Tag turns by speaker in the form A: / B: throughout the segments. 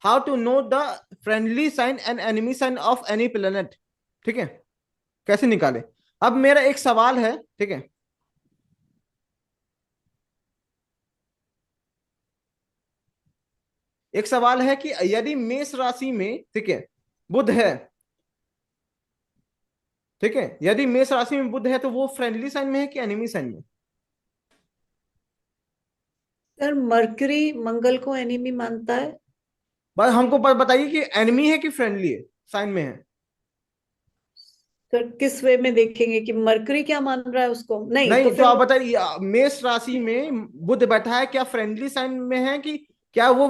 A: How to know the friendly sign and enemy sign of any planet. ठीक है, कैसे निकाले। अब मेरा एक सवाल है, ठीक है, एक सवाल है कि यदि मेष राशि में, ठीक है, बुध है, ठीक है, यदि मेष राशि में बुध है तो वो फ्रेंडली साइन में है कि एनिमी साइन में।
B: सर मरकरी मंगल को एनिमी मानता है।
A: बस हमको बताइए कि एनिमी है कि फ्रेंडली है, साइन में है।
B: सर किस वे में देखेंगे कि मरकरी क्या मान रहा है उसको, नहीं तो
A: नहीं तो
B: फिर
A: आप
B: वो।
A: बताइए, मेष राशि में बुध बैठा है, क्या फ्रेंडली साइन में है कि क्या वो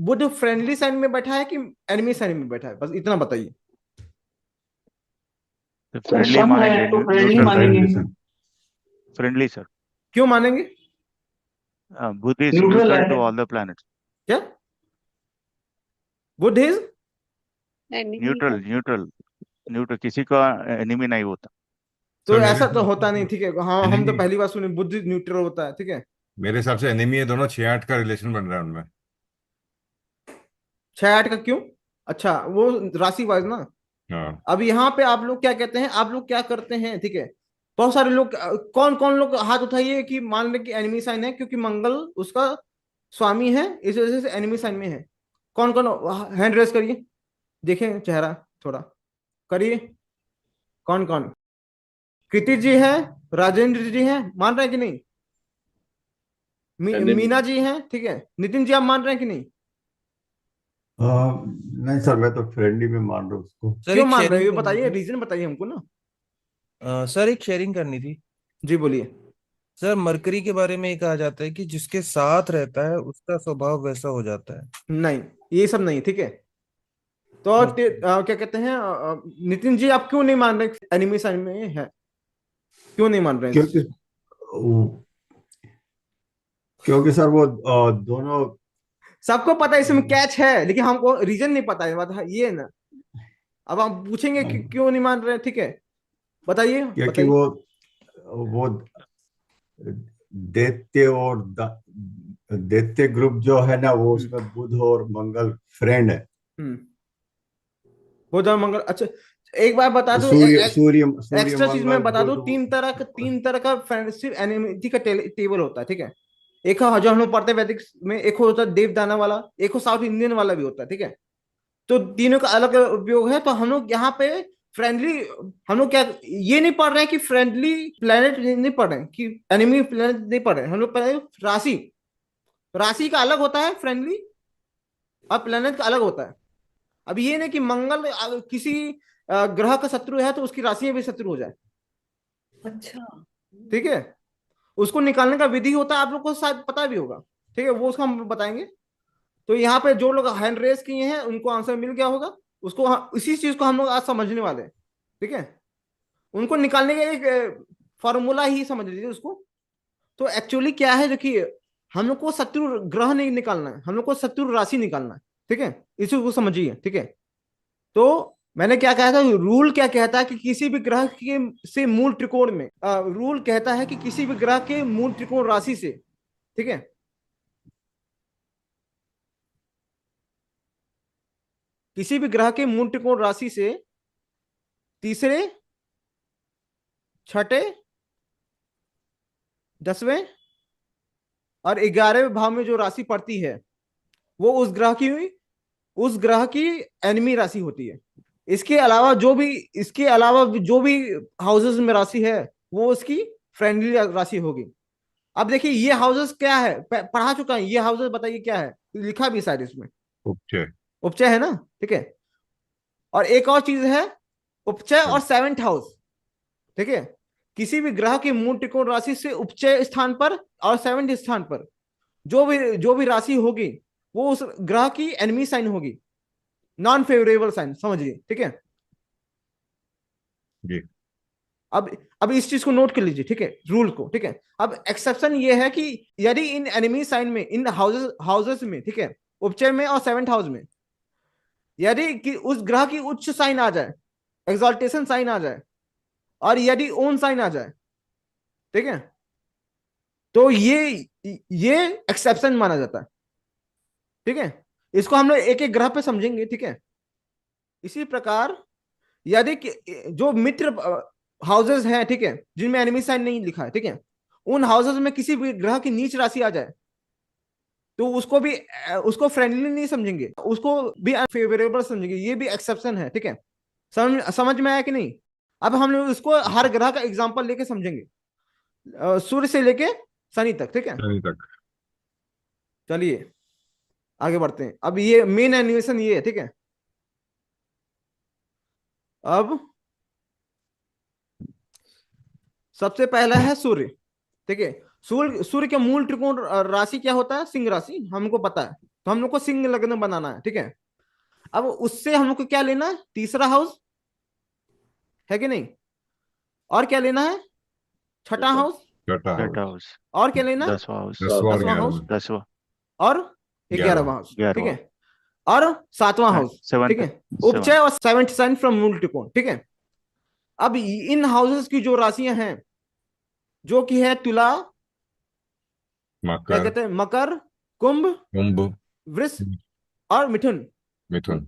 A: बुध फ्रेंडली साइन में बैठा है कि एनिमी साइन में बैठा है, बस इतना बताइए।
C: तो
D: सर
C: फ्रेंडली
D: सब है
C: मानेंगे,
D: तो फ्रेंडली
C: न्यूट्रल रहेगा।
D: मानेंगे।
C: Friendly sir.
A: क्यों मानेंगे?
C: बुध इज
D: न्यूट्रल
C: न्यूट्रल
D: है।
C: To all the planets.
A: क्या बुध इज,
B: एनिमी है।
C: न्यूट्रल न्यूट्रल न्यूट्रल, किसी का एनिमी नहीं होता।
A: तो
E: सर मेरे
A: ऐसा तो
E: हिसाब
A: होता नहीं,
E: से
A: ठीक है, हाँ हम तो
E: एनिमी,
A: पहली बार सुने बुध न्यूट्रल होता है, ठीक है।
E: मेरे हिसाब से एनिमी है, दोनों 6-8 का रिलेशन बन रहा है उनमें।
A: 6-8 का क्यों? अच्छा वो राशि वाइज ना।
E: हाँ।
A: अब यहाँ पे आप लोग क्या कहते हैं, आप लोग क्या करते हैं, ठीक है, बहुत सारे लोग, कौन कौन लोग हाथ उठाइए कि मान लें कि एनिमी साइन है, क्योंकि मंगल उसका स्वामी है, इस वजह से एनिमी साइन में है। कौन कौन हैंड रेस करिए, देखें चेहरा थोड़ा, करिए। कौन कौन? कृति जी है, राजेंद्र जी हैं, मान रहे हैं कि नहीं?
D: एनिमी।
A: मीना जी हैं, ठीक है, नितिन जी आप मान रहे हैं कि नहीं?
F: नहीं सर, मैं तो फ्रेंडली में मान रहा हूँ उसको।
G: सर
A: क्यों
G: एक
A: मान रहे हो,
G: शेयरिंग
A: ये
G: करनी
A: बताइए,
G: थी।
A: रीजन बताइए हमको ना।
G: सर एक शेयरिंग करनी थी।
A: जी बोलिए।
G: सर मरकरी के बारे में ये कहा जाता है कि जिसके साथ रहता है उसका स्वभाव वैसा हो जाता है।
A: नहीं, ये सब नहीं, ठीक है। तो
G: अच्छा।
A: क्या कहते हैं, नितिन जी आप क्यों नहीं मान रहे एनिमी साइन में है, क्यों नहीं मान रहे हैं इस
F: क्योंकि
A: चीज को?
F: क्योंकि सर वो दोनों।
A: सबको पता है इसमें कैच है, लेकिन हमको रीजन नहीं पता है, बात है ये है ना। अब हम पूछेंगे कि क्यों नहीं मान रहे, ठीक है, बताइए
F: क्योंकि
A: बताइए।
F: वो दैत्य और दैत्य ग्रुप जो है ना, वो
A: हम्म
F: उसमें बुध और मंगल फ्रेंड है।
A: हम्म बुध और मंगल, अच्छा। एक बार बता दूं,
F: सूर्य सूर्य सूर्य
A: एक्स्ट्रा चीज मैं
F: मंगल
A: बता दूं,
F: बुध
A: तीन तरह का फ्रेंडशिप एनिमिटी का टेबल होता है, ठीक है। एक है जो हम लोग पढ़ते हैं वैदिक में, एक होता है देवदाना वाला, एक हो साउथ इंडियन वाला भी होता है, ठीक है। तो तीनों का अलग उपयोग है, तो हम लोग यहाँ पे फ्रेंडली, हम लोग क्या ये नहीं पढ़ रहे हैं कि फ्रेंडली प्लेनेट नहीं पढ़ रहे हैं कि एनिमी प्लेनेट नहीं पढ़ रहे हैं, हम लोग पढ़ रहे हैं राशि। राशि का अलग होता है फ्रेंडली, और प्लेनेट का अलग होता है। अब ये नहीं कि मंगल किसी ग्रह का शत्रु है तो उसकी राशि भी शत्रु हो जाए,
B: अच्छा।
A: ठीक है। उसको निकालने का विधि होता है, आप लोग को शायद पता भी होगा, ठीक है, वो उसका हम बताएंगे। तो यहाँ पे जो लोग हैंड रेस किए हैं उनको आंसर मिल गया होगा। उसको इसी चीज को हम लोग आज समझने वाले हैं, ठीक है। उनको निकालने का एक फॉर्मूला ही समझ लीजिए उसको। तो एक्चुअली क्या है, देखिए, हम लोग को शत्रु ग्रह नहीं निकालना है, हम लोग को शत्रु राशि निकालना है, ठीक है। इसी को समझिए, ठीक है। तो मैंने क्या कहा था, रूल क्या कहता है कि किसी भी ग्रह के से मूल त्रिकोण में, रूल कहता है कि किसी भी ग्रह के मूल त्रिकोण राशि से, ठीक है, किसी भी ग्रह के मूल त्रिकोण राशि से तीसरे, छठे, 10वें और 11वें भाव में जो राशि पड़ती है, वो उस ग्रह की एनिमी राशि होती है। इसके अलावा जो भी हाउसेस में राशि है, वो उसकी फ्रेंडली राशि होगी। अब देखिए ये हाउसेस क्या है, पढ़ा चुका है ये हाउसेस, बताइए क्या है, लिखा भी शायद इसमें।
E: उपचय।
A: उपचय है ना, ठीक है। और एक और चीज है, उपचय और सेवेंथ हाउस, ठीक है। किसी भी ग्रह की मूल त्रिकोण राशि से उपचय स्थान पर और सेवेंथ स्थान पर जो भी राशि होगी, वो उस ग्रह की एनिमी साइन होगी, नॉन फेवरेबल साइन, समझिए, ठीक है।
E: जी।
A: अब अब इस चीज को नोट कर लीजिए, ठीक है, रूल को, ठीक है। अब एक्सेप्शन ये है कि यदि इन एनिमी साइन में, इन हाउसेस में, ठीक है, उपचय में और सेवेंथ हाउस में, यदि कि उस ग्रह की उच्च साइन आ जाए, एक्सॉल्टेशन साइन आ जाए, और यदि ओन साइन आ जाए, ठीक है, तो ये एक्सेप्शन माना जाता है, ठीक है। इसको हम लोग एक एक ग्रह पे समझेंगे, ठीक है। इसी प्रकार यदि जो मित्र हाउसेस हैं, ठीक है, जिनमें एनिमी साइन नहीं लिखा है, ठीक है, उन हाउसेस में किसी भी ग्रह की नीच राशि आ जाए तो उसको भी उसको फ्रेंडली नहीं समझेंगे, उसको भी अनफेवरेबल समझेंगे। ये भी एक्सेप्शन है, ठीक है। समझ में आया कि नहीं? अब हम लोग इसको हर ग्रह का एग्जांपल लेके समझेंगे, सूर्य से लेके शनि तक, ठीक है।
E: शनि तक।
A: चलिए आगे बढ़ते हैं। अब ये मेन एनिमेशन ये है, ठीक है। अब सबसे पहला है सूर्य, ठीक है। सूर्य सूर्य के मूल त्रिकोण राशि क्या होता है? सिंह राशि, हमको पता है। तो हम लोग को सिंह लग्न बनाना है, ठीक है। अब उससे हम लोग को क्या लेना है? तीसरा हाउस है कि नहीं? और क्या लेना है? छठा हाउस।
E: छठा
C: छठा
E: हाउस,
C: हाउस,
A: और क्या लेना है?
C: 10वां हाउस,
E: 10वां और
A: 10वां हाउस।
E: 11वां।
C: 10वां,
A: और 11वां
E: 11वां,
A: हाउस, ठीक
C: 11वां,
A: है। और 7वां हाउस, ठीक
C: सेवंथ,
A: है। उपचय और सेवंथ साइन फ्रॉम मूल त्रिकोण, ठीक है। अब इन हाउसेस की जो राशियां हैं, जो कि है तुला, क्या
E: मकर,
A: कहते हैं, मकर, कुंभ,
E: कुंभ,
A: वृष और मिथुन,
E: मिथुन,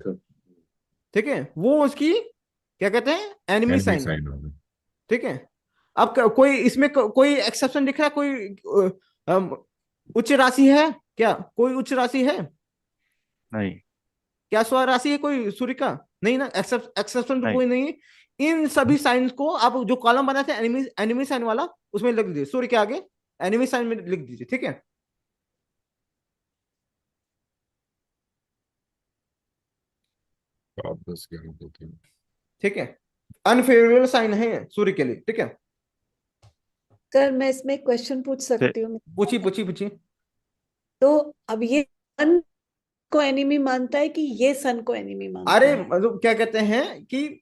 A: ठीक है, वो उसकी क्या कहते हैं? एनिमी
E: एनिमी
A: साइन है,
E: साइन होगा।
A: ठीक है। अब कोई इसमें कोई एक्सेप्शन दिख रहा है? कोई उच्च राशि है क्या? कोई उच्च राशि है
C: नहीं,
A: क्या? स्व राशि है कोई सूर्य का? नहीं ना, एक्सेप्शन तो
C: नहीं,
A: कोई नहीं है। इन सभी साइंस को आप जो कॉलम बनाए थे एनिमी एनिमी साइन वाला, उसमें लिख दीजिए, सूर्य के आगे एनिमी साइन में लिख दीजिए, ठीक है।
E: तो आप 10 11 2 3।
A: ठीक है, अनफेवरेबल साइन है सूर्य के लिए, ठीक है।
B: सर मैं इसमें क्वेश्चन पूछ सकती हूँ?
A: पूछिए पूछिए पूछिए।
B: तो अब ये सन को एनिमी मानता है कि ये सन को एनिमी मानता
A: अरे
B: है?
A: मतलब क्या कहते हैं कि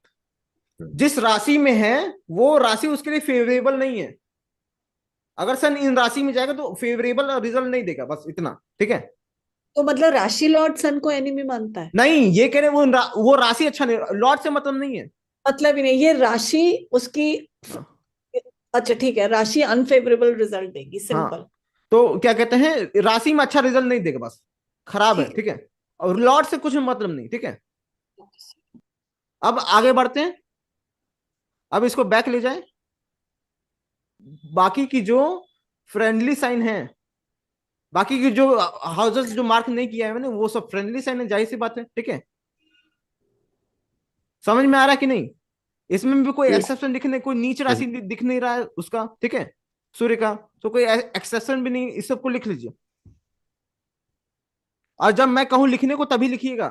A: जिस राशि में है वो राशि उसके लिए फेवरेबल नहीं है। अगर सन इन राशि में जाएगा तो फेवरेबल रिजल्ट नहीं देगा, बस इतना, ठीक है।
B: तो मतलब राशि लॉर्ड सन को एनिमी मानता है?
A: नहीं, ये कह रहे हैं वो राशि अच्छा नहीं, लॉर्ड से मतलब नहीं है।
B: मतलब ही नहीं, ये राशि उसकी,
A: हाँ
B: अच्छा ठीक है, राशि अनफेवरेबल रिजल्ट देगी,
A: हाँ।
B: सिंपल।
A: तो क्या कहते हैं, राशि में अच्छा रिजल्ट नहीं देगा, बस खराब है,
B: ठीक
A: ठीक है। और लॉर्ड से कुछ मतलब नहीं, ठीक है। अब आगे बढ़ते हैं। अब इसको बैक ले जाए। बाकी की जो फ्रेंडली साइन है, बाकी की जो हाउसेस जो मार्क नहीं किया है मैंने, वो सब फ्रेंडली साइन है, जाहिर सी बात है, ठीक है। समझ में आ रहा है कि नहीं? इसमें भी कोई एक्सेप्शन दिखने, कोई नीच राशि दिख नहीं रहा है उसका, ठीक है, सूर्य का। तो कोई एक्सेप्शन भी नहीं, इस सबको लिख लीजिए। और जब मैं कहूं लिखने को तभी लिखिएगा,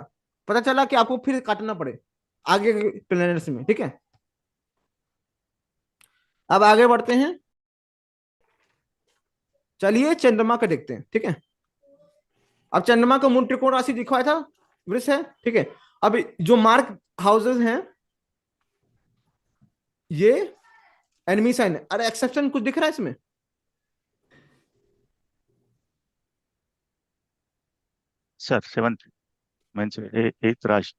A: पता चला कि आपको फिर काटना पड़े आगे प्लेनेट्स में, ठीक है। अब आगे बढ़ते हैं। चलिए चंद्रमा का देखते हैं, ठीक है। अब चंद्रमा का मूल त्रिकोण राशि दिखवाया था, वृष है, ठीक है। अब जो मार्क हाउसेस हैं ये एनिमी साइन है। अरे एक्सेप्शन कुछ दिख रहा है इसमें?
C: सर सेवंथ मीन्स एक राशि।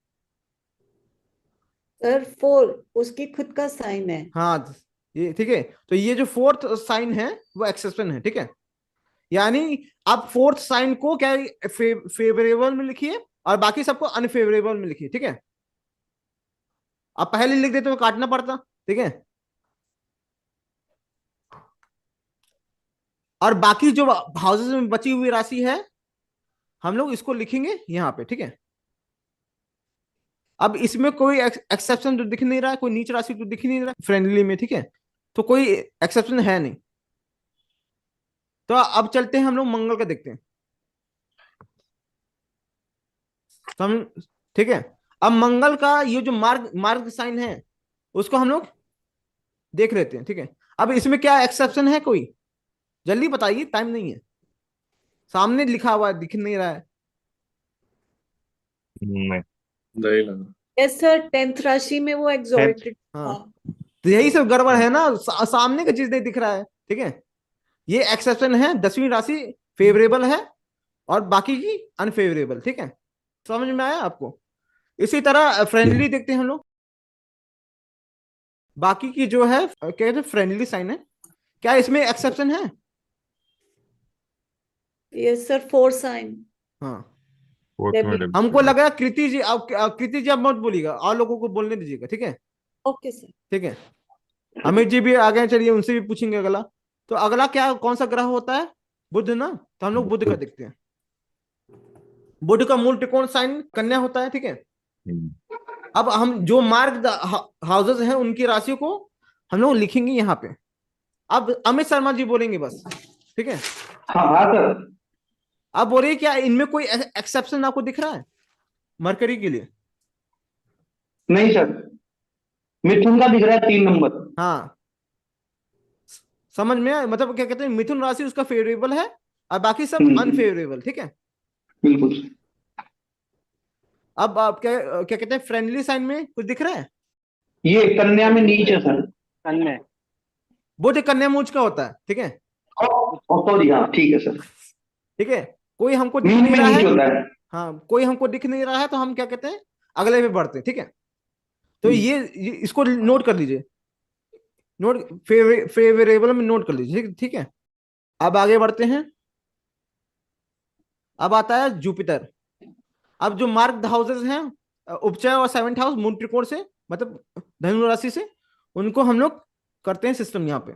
B: सर 4 उसकी खुद का साइन है।
A: हाँ, ये ठीक है। तो ये जो फोर्थ साइन है वो एक्सेप्शन है, ठीक है। यानी आप फोर्थ साइन को क्या फेवरेबल में लिखिए और बाकी सबको अनफेवरेबल में लिखिए, ठीक है। आप पहले लिख देते तो काटना पड़ता, ठीक है। और बाकी जो हाउसेस में बची हुई राशि है हम लोग इसको लिखेंगे यहाँ पे, ठीक है। अब इसमें कोई एक्सेप्शन तो दिख नहीं रहा है, कोई नीच राशि तो दिख नहीं रहा फ्रेंडली में, ठीक है। तो कोई एक्सेप्शन है नहीं। तो अब चलते हैं हम लोग मंगल का देखते हैं। सम ठीक है। अब मंगल का ये जो मार्ग मार्ग साइन है उसको हम लोग देख लेते हैं, ठीक है। अब इसमें क्या एक्सेप्शन है कोई? जल्दी बताइए, टाइम नहीं है। सामने लिखा हुआ है, दिख नहीं रहा है।
E: नहीं,
D: नहीं लगा।
B: यस सर, 10th राशि में वो
C: 10th,
B: एग्जॉल्टेड
A: हाँ,
B: था।
A: तो यही सब गड़बड़ है ना, सामने का चीज नहीं दिख रहा है, ठीक है। ये एक्सेप्शन है, 10वीं राशि फेवरेबल है और बाकी की अनफेवरेबल, ठीक है। समझ में आया आपको? इसी तरह फ्रेंडली देखते हैं हम लोग। बाकी की जो है क्या कहते हैं, फ्रेंडली साइन है। क्या इसमें एक्सेप्शन है?
B: Yes sir, 4 sign.
A: हाँ,
E: फोर्थ में
B: डेबिट।
E: डेबिट
A: हमको
E: क्रेडिट।
A: लगा कृति जी, आप कृति जी आप मत बोलिएगा और लोगों को बोलने दीजिएगा, ठीक है?
B: Okay sir.
A: ठीक है, अमित जी भी आ गए, चलिए उनसे भी पूछेंगे अगला। तो अगला क्या, कौन सा ग्रह होता है? बुध ना, तो हम लोग बुध का देखते हैं। बुध का मूल त्रिकोण साइन कन्या होता है, ठीक है?
E: हम्म,
A: अब हम जो मार्क हाउसेस हैं उनकी राशियों को हम लोग लिखेंगे यहाँ पे। अब अमित शर्मा जी बोलेंगे बस, ठीक है?
D: हाँ हाँ सर।
A: अब बोलिए, क्या इनमें कोई एक्सेप्शन आपको दिख रहा है मरकरी के लिए?
D: नहीं सर, मिथुन का दिख रहा है 3 नंबर।
A: हाँ, समझ में आया? मतलब क्या कहते हैं, मिथुन राशि उसका फेवरेबल है और बाकी सब अनफेवरेबल, ठीक है?
D: बिल्कुल।
A: अब आप क्या क्या कहते हैं, फ्रेंडली साइन में कुछ दिख रहा है?
D: ये कन्या में नीच है सर। कन्या।
A: बुध कन्या मूंज का होता है, ठीक है?
D: सॉरी, हाँ ठीक है सर।
A: ठीक है, कोई हमको दिख
D: मीन
A: नहीं
D: में
A: रहा
D: नीच
A: है।
D: होता है।
A: हाँ, कोई हमको दिख नहीं रहा है तो हम क्या कहते हैं, अगले पे बढ़ते हैं, ठीक है? तो ये इसको नोट कर लीजिए, नोट फेवरेबल में नोट कर लीजिए, ठीक है? अब आगे बढ़ते हैं। अब आता है जुपिटर। अब जो मार्क हाउसेस हैं, उपचय और सेवेंथ हाउस मूल त्रिकोण से, मतलब धनु राशि से, उनको हम लोग करते हैं सिस्टम यहाँ पे।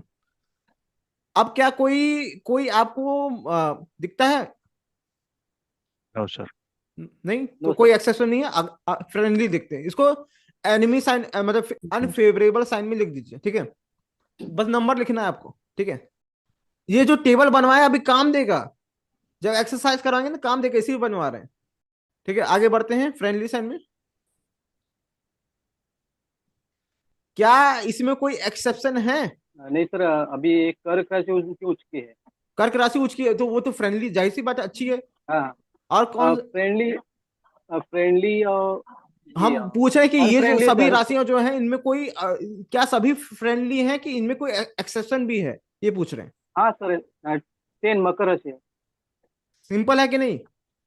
A: अब क्या कोई कोई आपको दिखता है?
C: No sir.
A: नहीं, तो कोई एक्सेप्शन नहीं है, फ्रेंडली दिखते हैं इसको। एनिमी साइन मतलब अनफेवरेबल साइन में लिख दीजिए, ठीक है? बस नंबर लिखना है आपको, ठीक है? ये जो टेबल बनवाया अभी काम देगा, जब एक्सरसाइज कराएंगे ना काम देगा, इसी बनवा रहे हैं, ठीक है? आगे बढ़ते हैं फ्रेंडली साइन में। क्या इसमें कोई एक्सेप्शन है?
H: नहीं सर, अभी एक कर्क राशि उनकी उच्च की है।
A: कर्क राशि उच्च की है तो वो तो फ्रेंडली, जाहिर सी बात है, अच्छी है।
H: हाँ,
A: और कौन?
H: फ्रेंडली, फ्रेंडली और
A: हम पूछ रहे हैं कि ये जो
H: अनफ्रेंडली
A: सभी
H: सर।
A: राशियां जो हैं इनमें कोई क्या सभी फ्रेंडली हैं कि इनमें कोई एक्सेप्शन भी है, ये पूछ रहे हैं।
H: हाँ सर, 10 मकर राशि है।
A: सिंपल है कि नहीं?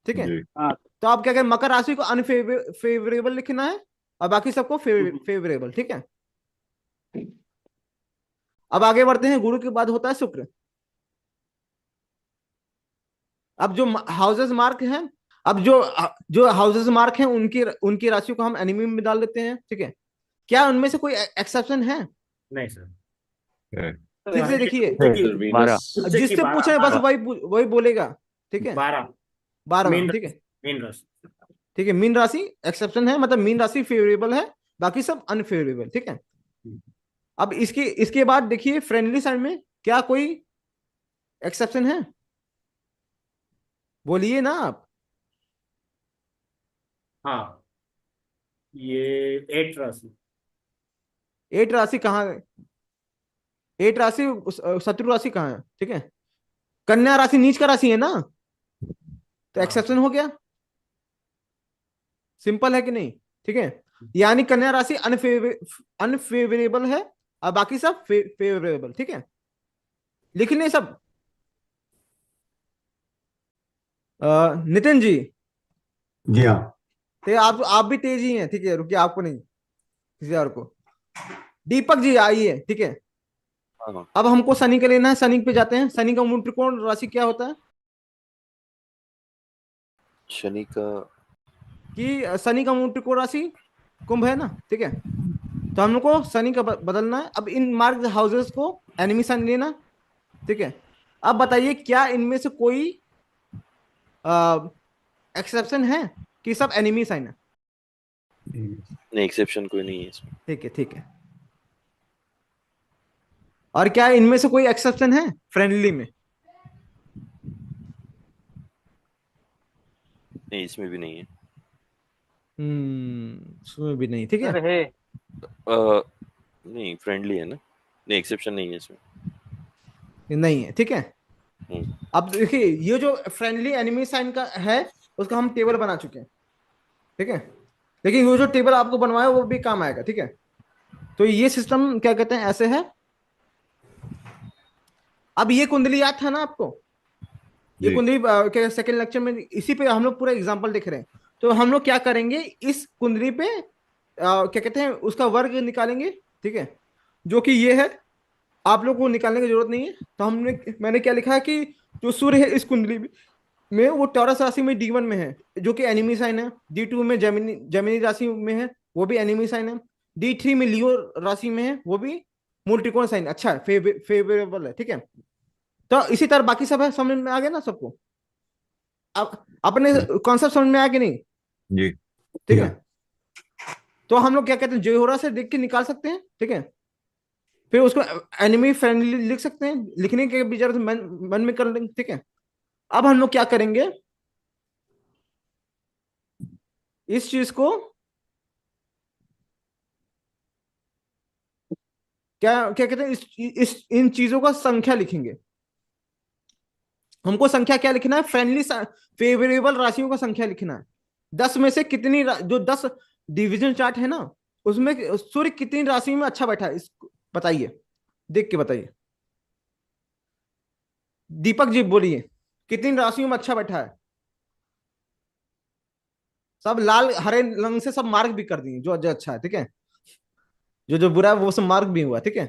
A: ठीक है,
E: जी।
H: हाँ।
A: तो आप क्या कहें, मकर राशि को अनफेवरेबल लिखना है और बाकी सबको फेवरेबल, ठीक है? अब आगे बढ़ते हैं, गुरु के बाद होता है शुक्र। अब जो हाउसेस मार्क हैं, अब जो जो हाउसेस मार्क हैं उनकी उनकी राशियों को हम एनिमी में डाल देते हैं, ठीक है? क्या उनमें से कोई एक्सेप्शन है?
I: नहीं सर।
E: है।
A: ठीक से देखिए,
C: बारह।
A: जिससे पूछ रहे हैं बस वही वही बोलेगा, ठीक है?
I: 12
A: 12,
I: मीन
A: ठीक है?
I: मीन राशि।
A: ठीक है, मीन राशि एक्सेप्शन है, मतलब मीन राशि फेवरेबल है, बाकी सब अनफेवरेबल, ठीक है? अब इसके इसके बाद देखिए फ्रेंडली साइड में क्या कोई एक्सेप्शन है? बोलिए ना आप।
I: हाँ, ये 8 राशि।
A: 8 राशि कहाँ है? 8 राशि शत्रु राशि कहाँ है, ठीक है? कन्या राशि नीच का राशि है ना, तो
I: हाँ।
A: एक्सेप्शन हो गया। सिंपल है कि नहीं? ठीक है, यानी कन्या राशि अनफेवरेबल है और बाकी सब फेवरेबल, ठीक है? लिख लें सब। नितिन जी,
F: जी हाँ।
A: तो आप भी तेज ही हैं, ठीक है? रुकिए, आपको नहीं, किसी और को। दीपक जी आइए, ठीक है? अब हमको शनि का लेना है, शनि पे जाते हैं। शनि का मूल त्रिकोण राशि क्या होता है?
J: शनि का
A: कि शनि का मूल त्रिकोण राशि कुंभ है ना, ठीक है? तो हम लोग को शनि का बदलना है। अब इन मार्क हाउसेस को एनिमी साइन लेना, ठीक है? अब बताइए, क्या इनमें से कोई एक्सेप्शन है कि सब एनिमी साइन है?
J: नहीं, एक्सेप्शन कोई नहीं है इसमें।
A: ठीक है, ठीक है। और क्या इनमें से कोई एक्सेप्शन है फ्रेंडली में?
J: नहीं, इसमें भी नहीं है।
A: इसमें भी नहीं, ठीक है?
H: सर है।
J: नहीं, फ्रेंडली है ना। नहीं, एक्सेप्शन नहीं है इसमें।
A: नहीं है, ठीक है? अब देखिए, ये जो फ्रेंडली एनिमी साइन का है उसका हम टेबल बना चुके हैं, ठीक है? लेकिन वो जो टेबल आपको बनवाया वो भी काम आएगा, ठीक है? तो ये सिस्टम क्या कहते हैं, ऐसे है। अब ये कुंडली याद था ना आपको? ये
E: जी।
A: कुंडली क्या सेकंड लेक्चर में इसी पे हम लोग पूरा एग्जांपल देख रहे हैं। तो हम लोग क्या करेंगे, इस कुंडली पे क्या कहते हैं उसका वर्ग निकालेंगे, ठीक है? जो कि ये है, आप लोग को निकालने की जरूरत नहीं है। तो मैंने क्या लिखा है कि जो सूर्य है इस कुंडली में, में वो टॉरस राशि में D1 में है, जो कि एनिमी साइन है। D2 में जेमिनी जेमिनी राशि में है, वो भी एनिमी साइन है। D3 में लियो राशि में है, वो भी मूल त्रिकोण साइन। अच्छा है, फेवरेबल है, ठीक है। तो इसी तरह बाकी सब है, समझ में आ गया ना सबको? अब अपने कॉन्सेप्ट समझ में आया कि नहीं?
E: जी।
A: ठीक है। तो हम लोग क्या कहते हैं, जोहोरा से देख के निकाल सकते हैं, ठीक है। फिर उसको एनिमी फ्रेंडली लिख सकते हैं, लिखने के भी जरूरत मन में कर लेंगे, ठीक है। अब हम लोग क्या करेंगे, इस चीज को क्या क्या कहते हैं, इस इन चीजों का संख्या लिखेंगे। हमको संख्या क्या लिखना है, फ्रेंडली फेवरेबल राशियों का संख्या लिखना है। 10 में से कितनी जो 10 डिवीजन चार्ट है ना, उसमें सूर्य कितनी राशि में अच्छा बैठा है, इसको बताइए, देख के बताइए। दीपक जी बोलिए, कितनी राशियों में अच्छा बैठा है? सब लाल हरे रंग से सब मार्क भी कर दिए, जो जो अच्छा है, ठीक है। जो जो बुरा है वो सब मार्क भी हुआ, ठीक है।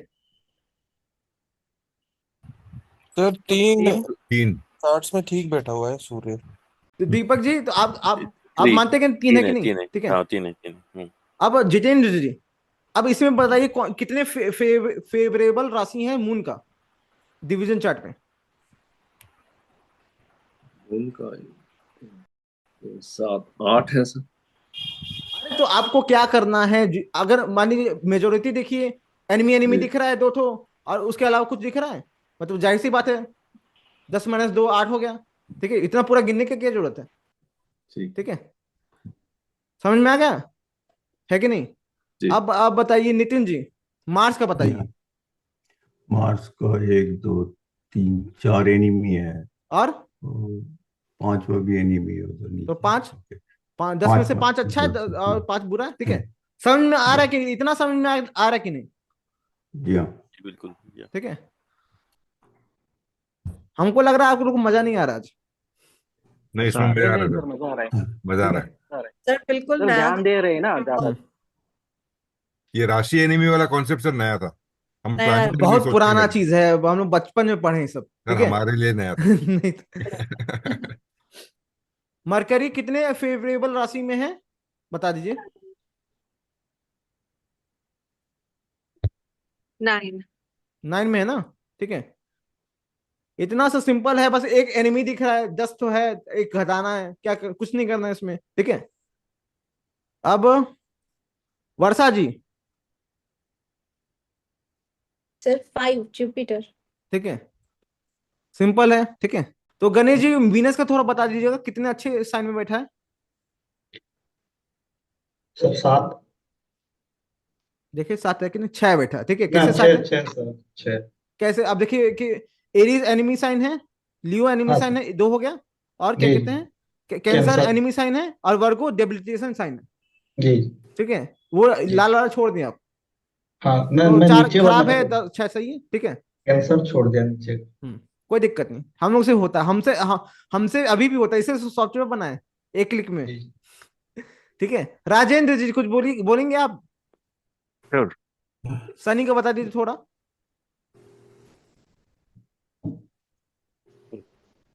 G: सर 3
E: 3।
G: चार्ट्स में ठीक बैठा हुआ है सूर्य।
A: तो दीपक जी, तो आप
J: 3।
A: मानते हैं कि 3 है कि नहीं?
J: 3 है।
A: ठीक है।
J: हाँ 3 है 3।
A: अब जितेंद्र जी, अब इसमें बताइए कितने फेवरेबल राशि है मून का डिवीजन चार्ट में?
K: उनका 7 8 है सर।
A: अरे तो आपको क्या करना है, अगर मान लीजिए मेजोरिटी देखिए, एनिमी एनिमी
K: जी।
A: दिख रहा है 2 ठो, और उसके अलावा कुछ दिख रहा है, मतलब जाहिर सी बात है 10 - 2 8 हो गया, ठीक है। इतना पूरा गिनने की क्या जरूरत है,
K: ठीक।
A: ठीक है। समझ में आ गया है कि नहीं?
K: जी।
A: अब आप बताइए नितिन जी, मार्स का बताइए।
F: मार्स का 1 2 3 4 एनिमी है,
A: और
F: और 5वां भी एनिमी है उधर
A: तो
F: नीचे।
A: 5
F: ओके।
A: 10 में से 5 अच्छा है,
F: 5
A: और 5 बुरा है, ठीक है। समझ में आ रहा है कि इतना समझ में आ रहा है कि नहीं?
F: जी हाँ।
J: बिल्कुल।
A: ठीक है। हमको लग रहा है आप लोग को मजा नहीं आ रहा आज,
E: नहीं, इसमें मजा आ
H: नहीं
E: रहा
H: सर, मजा आ रहा
E: है, मजा आ
A: ठीक
E: रहा
A: है।
E: है।
B: सर बिल्कुल
H: सर
B: नया
H: ध्यान दे रहे हैं ना ज्यादा।
E: ये राशि एनिमी वाला कॉन्सेप्ट सर नया था, हम
B: नया
E: प्लानिटरी भी
A: बहुत
E: सोच के
A: पुराना
E: गए
A: चीज है, हम लोग बचपन में पढ़े हैं सब,
E: सर,
A: ठीक है।
E: हमारे लिए नया था।
A: नहीं तो मरकरी कितने फेवरेबल राशि में है, बता दीजिए।
B: 9।
A: 9 में है ना, ठीक है। इतना सा सिंपल है, बस एक एनिमी दिख रहा है, 10 तो है, एक घटाना है, क्या कुछ नहीं करना है इसमें, ठीक है। अब वर्षा जी,
L: सर 5 जुपिटर।
A: ठीक है, सिंपल है, ठीक है। तो गणेश जी, वीनस का थोड़ा बता दीजिएगा, कितने अच्छे साइन में बैठा है?
D: सब 7।
A: देखिए 7 है कि नहीं, 6 बैठा है, ठीक है।
D: ना
A: कैसे 7
D: 6
A: है,
D: 6 सर 6।
A: कैसे? अब देखिए कि एरीज एनिमी साइन है, लियो एनिमी
D: हाँ
A: साइन है, 2 हो गया। और क्या
D: जी।
A: कहते हैं, कैंसर
D: कैंसर।
A: एनिमी साइन है, और वर्गो डेबिलिटेशन साइन है,
D: जी।
A: ठीक है। वो
D: जी।
A: लाल वाला छोड़ दिए आप।
D: हाँ
A: तो
D: मैं
A: 4
D: नीचे वाला
A: खराब है,
D: छोड़,
A: 6 सही है, ठीक है।
D: कैंसर छोड़ दिया नीचे।
A: कोई दिक्कत नहीं, हम लोग से होता है, हमसे अभी भी होता है, इसे सॉफ्टवेयर बना है, एक क्लिक में,
D: जी।
A: ठीक है। राजेंद्र जी कुछ बोलेंगे आप?
C: श्योर।
A: सनी का बता दीजिए थोड़ा।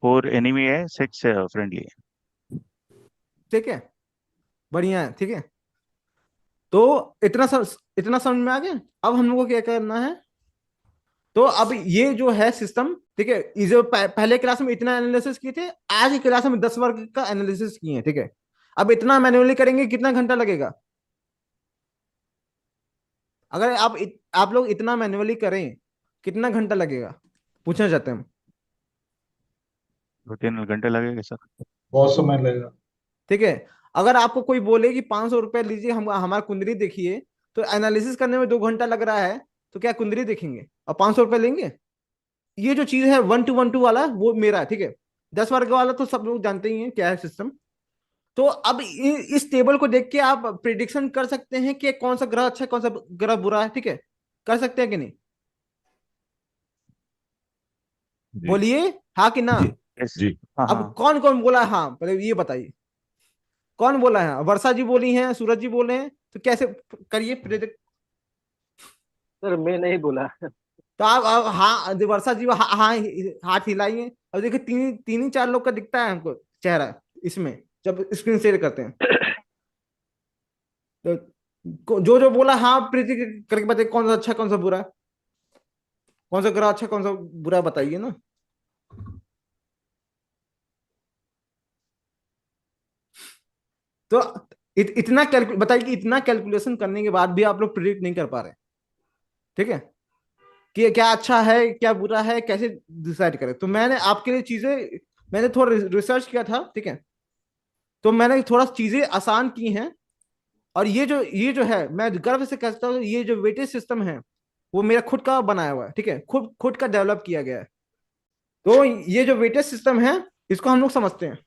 C: 4 एनिमी है, 6 फ्रेंडली है।
A: ठीक है, बढ़िया है, ठीक है। तो इतना समझ में आ गया। अब हम लोग को क्या करना है, तो अब ये जो है सिस्टम, ठीक है, इसे पहले क्लास में इतना एनालिसिस किए थे, आज की क्लास में 10 वर्ग का एनालिसिस किए हैं, ठीक है। अब इतना मैन्युअली करेंगे, कितना घंटा लगेगा? अगर आप लोग इतना मैन्युअली करें, कितना घंटा लगेगा, पूछना चाहते हैं हम,
C: 2-3 घंटे लगेगा सर।
D: बहुत समय लगेगा।
A: ठीक है। अगर आपको कोई बोले कि 500 रुपये लीजिए, हम हमारा कुंडली देखिए, तो एनालिसिस करने में 2 घंटा लग रहा है, तो क्या कुंडली देखेंगे और 500 रुपये लेंगे? ये जो चीज है 1 to 1 2 वाला, वो मेरा है, ठीक है। 10 वर्ग वाला तो सब लोग जानते ही हैं क्या है सिस्टम। तो अब इस टेबल को देख के आप प्रिडिक्शन कर सकते हैं कि कौन सा ग्रह अच्छा है, कौन सा ग्रह बुरा है, ठीक है। कर सकते हैं कि नहीं?
E: जी।
A: बोलिए हाँ कि ना।
F: जी
C: यस।
E: जी।
C: हाँ
A: अब
C: हाँ।
A: कौन कौन बोला हाँ, पहले ये बताइए, कौन बोला है? वर्षा जी बोली हैं, सूरज जी बोले हैं, तो कैसे करिए प्रेडिक्ट?
H: सर मैं नहीं बोला।
A: तो आप हाँ, वर्षा जी हाँ हाँ हाथ हिलाइए, अब देखिए तीन तीन ही चार लोग का दिखता है हमको चेहरा इसमें जब स्क्रीन शेयर करते हैं। तो जो जो बोला हाँ प्रीति करके बताइए कौन सा अच्छा कौन सा बुरा, कौन सा ग्रह अच्छा कौन सा बुरा बताइए ना। तो इतना बताइए कि इतना कैलकुलेशन करने के बाद भी आप लोग प्रिडिक्ट नहीं कर पा रहे, ठीक है, कि क्या अच्छा है क्या बुरा है कैसे डिसाइड करें। तो मैंने आपके लिए चीजें, मैंने थोड़ा रिसर्च किया था, ठीक है, तो मैंने थोड़ा चीजें आसान की हैं। और ये जो है मैं गर्व से कहता हूँ ये जो वेटेज सिस्टम है वो मेरा खुद का बनाया हुआ है, ठीक है, खुद खुद का डेवलप किया गया है। तो ये जो वेटेज सिस्टम है इसको हम लोग समझते हैं।